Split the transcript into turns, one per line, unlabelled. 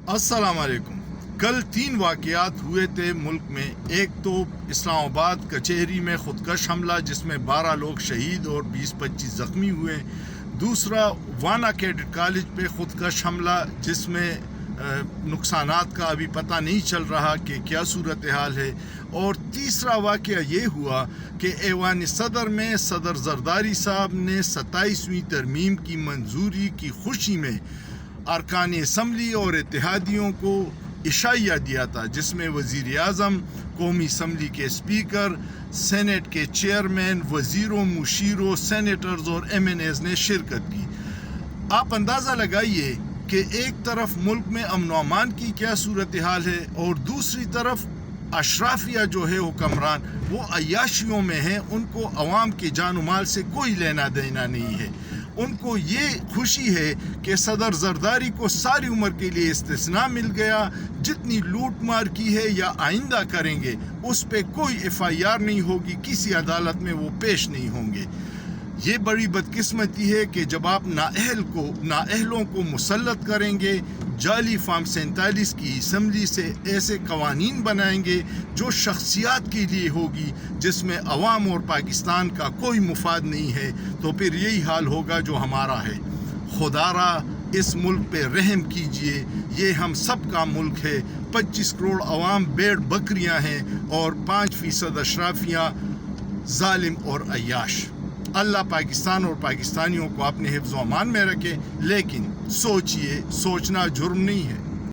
السلام علیکم۔ کل 3 واقعات ہوئے تھے ملک میں۔ ایک تو اسلام آباد کچہری میں خودکش حملہ جس میں 12 لوگ شہید اور 20-25 زخمی ہوئے۔ دوسرا وانا کیڈٹ کالج پہ خودکش حملہ جس میں نقصانات کا ابھی پتہ نہیں چل رہا کہ کیا صورتحال ہے۔ اور تیسرا واقعہ یہ ہوا کہ ایوان صدر میں صدر زرداری صاحب نے 27ویں ترمیم کی منظوری کی خوشی میں ارکان اسمبلی اور اتحادیوں کو عشائیہ دیا تھا، جس میں وزیر اعظم، قومی اسمبلی کے اسپیکر، سینٹ کے چیئرمین، وزیروں، مشیروں، سینیٹرز اور ایم این ایز نے شرکت کی۔ آپ اندازہ لگائیے کہ ایک طرف ملک میں امن و امان کی کیا صورتحال ہے اور دوسری طرف اشرافیہ جو ہے حکمران وہ عیاشیوں میں ہیں، ان کو عوام کے جان و مال سے کوئی لینا دینا نہیں ہے۔ ان کو یہ خوشی ہے کہ صدر زرداری کو ساری عمر کے لیے استثناء مل گیا، جتنی لوٹ مار کی ہے یا آئندہ کریں گے اس پہ کوئی ایف آئی آر نہیں ہوگی، کسی عدالت میں وہ پیش نہیں ہوں گے۔ یہ بڑی بدقسمتی ہے کہ جب آپ نااہلوں کو مسلط کریں گے، جعلی فارم 47 کی اسمبلی سے ایسے قوانین بنائیں گے جو شخصیات کے لیے ہوگی، جس میں عوام اور پاکستان کا کوئی مفاد نہیں ہے، تو پھر یہی حال ہوگا جو ہمارا ہے۔ خدا را اس ملک پہ رحم کیجئے، یہ ہم سب کا ملک ہے۔ 25 کروڑ عوام بھیڑ بکریاں ہیں اور 5% اشرافیاں ظالم اور عیاش۔ اللہ پاکستان اور پاکستانیوں کو اپنے حفظ و امان میں رکھے، لیکن سوچئے، سوچنا جرم نہیں ہے۔